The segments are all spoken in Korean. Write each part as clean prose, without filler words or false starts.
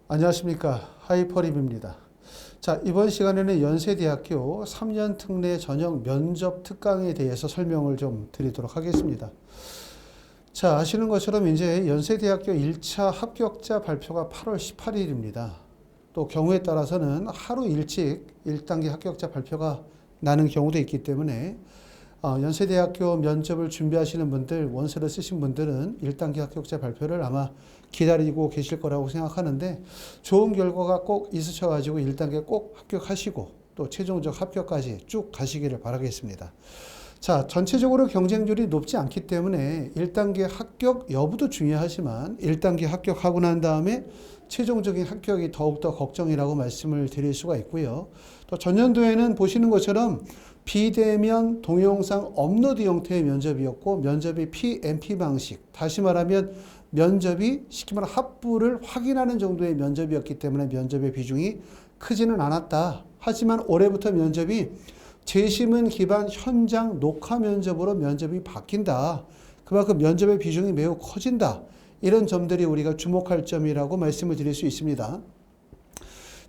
안녕하십니까. 하이퍼립입니다. 자, 이번 시간에는 연세대학교 3년 특례 전형 면접 특강에 대해서 설명을 좀 드리도록 하겠습니다. 자, 아시는 것처럼 이제 연세대학교 1차 합격자 발표가 8월 18일입니다. 또 경우에 따라서는 하루 일찍 1단계 합격자 발표가 나는 경우도 있기 때문에 연세대학교 면접을 준비하시는 분들, 원서를 쓰신 분들은 1단계 합격자 발표를 아마 기다리고 계실 거라고 생각하는데, 좋은 결과가 꼭 있으셔가지고 1단계 꼭 합격하시고 또 최종적 합격까지 쭉 가시기를 바라겠습니다. 자, 전체적으로 경쟁률이 높지 않기 때문에 1단계 합격 여부도 중요하지만 1단계 합격하고 난 다음에 최종적인 합격이 더욱더 걱정이라고 말씀을 드릴 수가 있고요. 또 전년도에는 보시는 것처럼 비대면 동영상 업로드 형태의 면접이었고, 면접이 PMP 방식, 다시 말하면 면접이 쉽게 말해 합부를 확인하는 정도의 면접이었기 때문에 면접의 비중이 크지는 않았다. 하지만 올해부터 면접이 재심은 기반 현장 녹화 면접으로 면접이 바뀐다. 그만큼 면접의 비중이 매우 커진다. 이런 점들이 우리가 주목할 점이라고 말씀을 드릴 수 있습니다.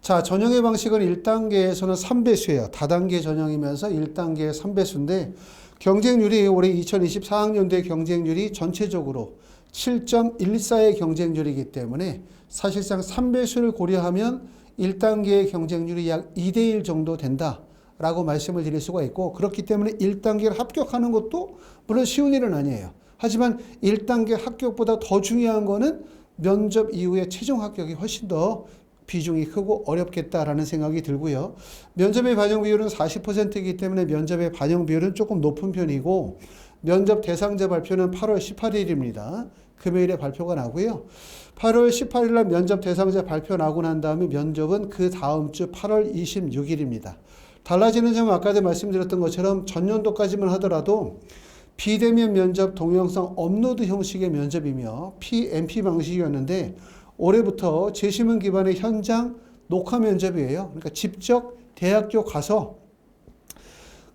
자, 전형의 방식은 1단계에서는 3배수예요. 다단계 전형이면서 1단계 3배수인데, 경쟁률이 올해 2024학년도의 경쟁률이 전체적으로 7.14의 경쟁률이기 때문에 사실상 3배수를 고려하면 1단계의 경쟁률이 약 2대1 정도 된다라고 말씀을 드릴 수가 있고, 그렇기 때문에 1단계를 합격하는 것도 물론 쉬운 일은 아니에요. 하지만 1단계 합격보다 더 중요한 거는 면접 이후의 최종 합격이 훨씬 더 비중이 크고 어렵겠다라는 생각이 들고요. 면접의 반영 비율은 40%이기 때문에 면접의 반영 비율은 조금 높은 편이고, 면접 대상자 발표는 8월 18일입니다. 금요일에 발표가 나고요. 8월 18일 날 면접 대상자 발표 나고 난 다음에 면접은 그 다음 주 8월 26일입니다. 달라지는 점은 아까도 말씀드렸던 것처럼 전년도까지만 하더라도 비대면 면접 동영상 업로드 형식의 면접이며 PMP 방식이었는데, 올해부터 재심은 기반의 현장 녹화 면접이에요. 그러니까 직접 대학교 가서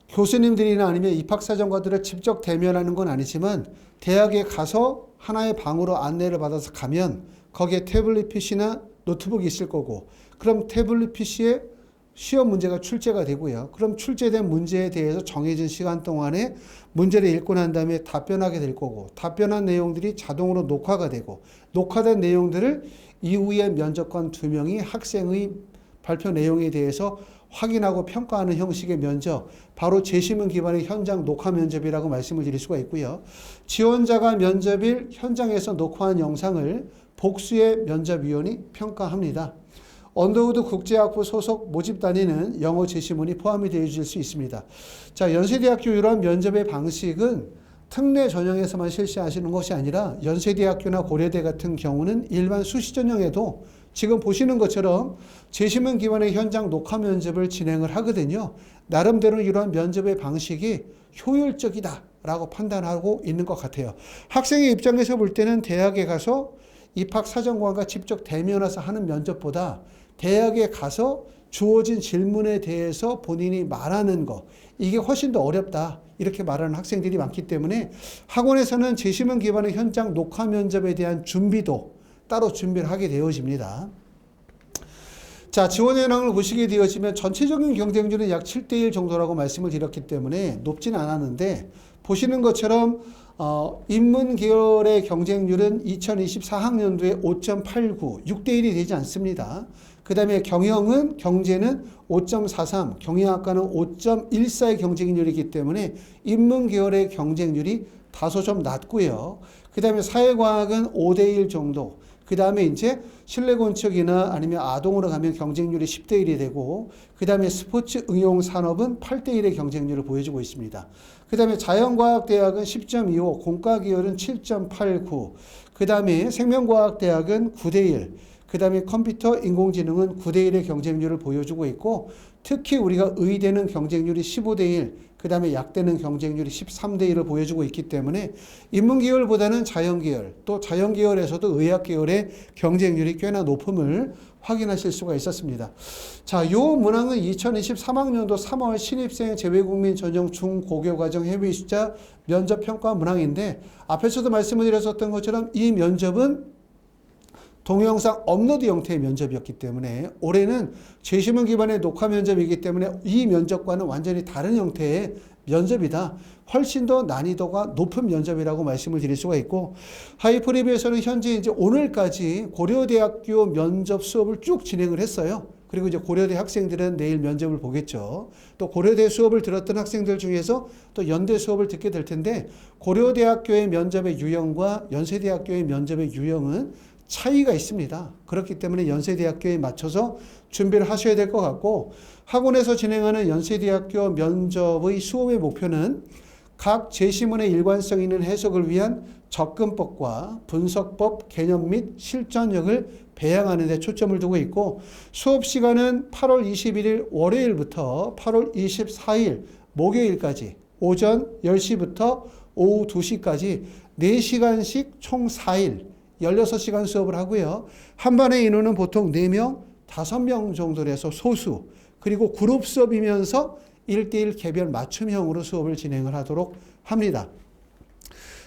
교수님들이나 아니면 입학사정관들을 직접 대면하는 건 아니지만, 대학에 가서 하나의 방으로 안내를 받아서 가면 거기에 태블릿 PC나 노트북이 있을 거고, 그럼 태블릿 PC에 시험 문제가 출제가 되고요. 그럼 출제된 문제에 대해서 정해진 시간 동안에 문제를 읽고 난 다음에 답변하게 될 거고, 답변한 내용들이 자동으로 녹화가 되고, 녹화된 내용들을 이후에 면접관 2명이 학생의 발표 내용에 대해서 확인하고 평가하는 형식의 면접, 바로 재심은 기반의 현장 녹화 면접이라고 말씀을 드릴 수가 있고요. 지원자가 면접일 현장에서 녹화한 영상을 복수의 면접위원이 평가합니다. 언더우드 국제학부 소속 모집단위는 영어 제시문이 포함이 되어 있을 수 있습니다. 자, 연세대학교 이러한 면접의 방식은 특례 전형에서만 실시하시는 것이 아니라 연세대학교나 고려대 같은 경우는 일반 수시 전형에도 지금 보시는 것처럼 재심은 기반의 현장 녹화 면접을 진행을 하거든요. 나름대로 이러한 면접의 방식이 효율적이다라고 판단하고 있는 것 같아요. 학생의 입장에서 볼 때는 대학에 가서 입학사정관과 직접 대면해서 하는 면접보다 대학에 가서 주어진 질문에 대해서 본인이 말하는 거, 이게 훨씬 더 어렵다, 이렇게 말하는 학생들이 많기 때문에 학원에서는 재심은 기반의 현장 녹화 면접에 대한 준비도 따로 준비를 하게 되어집니다. 자, 지원 현황을 보시게 되어지면 전체적인 경쟁률은 약 7대1 정도라고 말씀을 드렸기 때문에 높진 않았는데, 보시는 것처럼 인문 계열의 경쟁률은 2024학년도에 5.89, 6대1이 되지 않습니다. 그 다음에 경제는 5.43, 경영학과는 5.14의 경쟁률이기 때문에 인문 계열의 경쟁률이 다소 좀 낮고요. 그 다음에 사회과학은 5대1 정도. 그 다음에 이제 실내건축이나 아니면 아동으로 가면 경쟁률이 10대1이 되고, 그 다음에 스포츠 응용 산업은 8대1의 경쟁률을 보여주고 있습니다. 그 다음에 자연과학대학은 10.25, 공과기열은 7.89, 그 다음에 생명과학대학은 9대1, 그 다음에 컴퓨터 인공지능은 9대1의 경쟁률을 보여주고 있고, 특히 우리가 의대는 경쟁률이 15대1, 그 다음에 약대는 경쟁률이 13대1을 보여주고 있기 때문에 인문계열보다는 자연계열, 또 자연계열에서도 의학계열의 경쟁률이 꽤나 높음을 확인하실 수가 있었습니다. 자, 요 문항은 2023학년도 3월 신입생 재외국민 전형 중고교과정 해외이수자 면접평가 문항인데, 앞에서도 말씀을 드렸었던 것처럼 이 면접은 동영상 업로드 형태의 면접이었기 때문에 올해는 제시문 기반의 녹화 면접이기 때문에 이 면접과는 완전히 다른 형태의 면접이다. 훨씬 더 난이도가 높은 면접이라고 말씀을 드릴 수가 있고, 하이프리뷰에서는 현재 이제 오늘까지 고려대학교 면접 수업을 쭉 진행을 했어요. 그리고 이제 고려대 학생들은 내일 면접을 보겠죠. 또 고려대 수업을 들었던 학생들 중에서 또 연대 수업을 듣게 될 텐데, 고려대학교의 면접의 유형과 연세대학교의 면접의 유형은 차이가 있습니다. 그렇기 때문에 연세대학교에 맞춰서 준비를 하셔야 될 것 같고, 학원에서 진행하는 연세대학교 면접의 수업의 목표는 각 제시문의 일관성 있는 해석을 위한 접근법과 분석법, 개념 및 실전력을 배양하는 데 초점을 두고 있고, 수업 시간은 8월 21일 월요일부터 8월 24일 목요일까지 오전 10시부터 오후 2시까지 4시간씩 총 4일 16시간 수업을 하고요. 한 반의 인원은 보통 4명, 5명 정도로 해서 소수, 그리고 그룹 수업이면서 1대1 개별 맞춤형으로 수업을 진행을 하도록 합니다.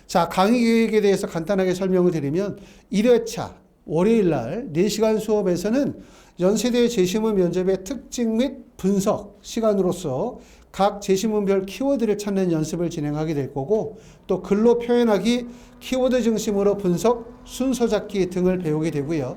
자, 강의 계획에 대해서 간단하게 설명을 드리면 1회차 월요일 날 4시간 수업에서는 연세대 제시문 면접의 특징 및 분석 시간으로서 각 제시문별 키워드를 찾는 연습을 진행하게 될 거고, 또 글로 표현하기, 키워드 중심으로 분석, 순서 잡기 등을 배우게 되고요.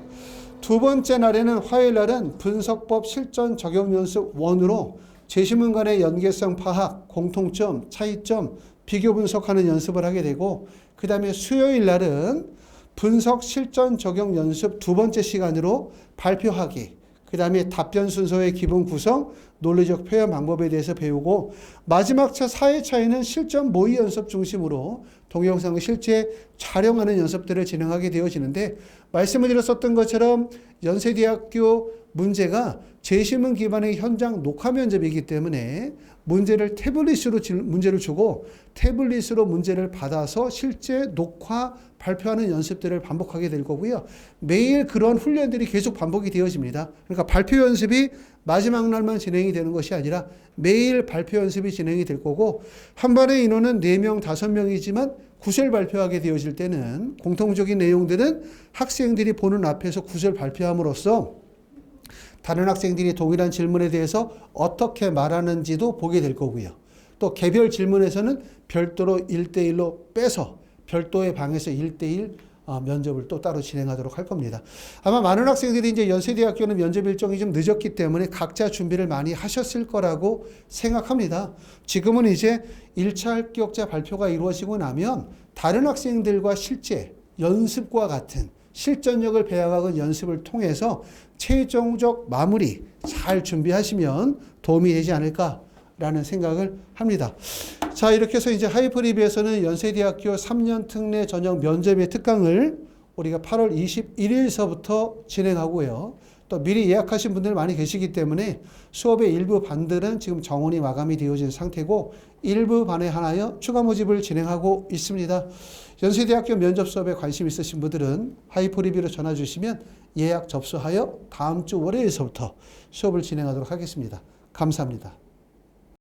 두 번째 날에는 화요일 날은 분석법 실전 적용 연습 1으로 제시문 간의 연계성 파악, 공통점, 차이점, 비교 분석하는 연습을 하게 되고, 그 다음에 수요일 날은 분석 실전 적용 연습 두 번째 시간으로 발표하기, 그 다음에 답변 순서의 기본 구성, 논리적 표현 방법에 대해서 배우고, 마지막 차 4회차에는 실전 모의 연습 중심으로 동영상을 실제 촬영하는 연습들을 진행하게 되어지는데, 말씀을 드렸었던 것처럼 연세대학교 문제가 제시문 기반의 현장 녹화 면접이기 때문에 문제를 태블릿으로 문제를 주고 태블릿으로 문제를 받아서 실제 녹화 발표하는 연습들을 반복하게 될 거고요. 매일 그런 훈련들이 계속 반복이 되어집니다. 그러니까 발표 연습이 마지막 날만 진행이 되는 것이 아니라 매일 발표 연습이 진행이 될 거고, 한 반의 인원은 4명, 5명이지만 구설 발표하게 되어질 때는 공통적인 내용들은 학생들이 보는 앞에서 구설 발표함으로써 다른 학생들이 동일한 질문에 대해서 어떻게 말하는지도 보게 될 거고요. 또 개별 질문에서는 별도로 1대1로 빼서 별도의 방에서 1대1 면접을 또 따로 진행하도록 할 겁니다. 아마 많은 학생들이 이제 연세대학교는 면접 일정이 좀 늦었기 때문에 각자 준비를 많이 하셨을 거라고 생각합니다. 지금은 이제 1차 합격자 발표가 이루어지고 나면 다른 학생들과 실제 연습과 같은 실전력을 배워가는 연습을 통해서 최종적 마무리 잘 준비하시면 도움이 되지 않을까라는 생각을 합니다. 자, 이렇게 해서 이제 하이프리뷰에서는 연세대학교 3년 특례 전형 면접의 특강을 우리가 8월 21일서부터 진행하고요. 또 미리 예약하신 분들 많이 계시기 때문에 수업의 일부 반들은 지금 정원이 마감이 되어진 상태고, 일부 반에 한하여 추가 모집을 진행하고 있습니다. 연세대학교 면접 수업에 관심 있으신 분들은 하이프리뷰로 전화 주시면 예약 접수하여 다음 주 월요일서부터 수업을 진행하도록 하겠습니다. 감사합니다.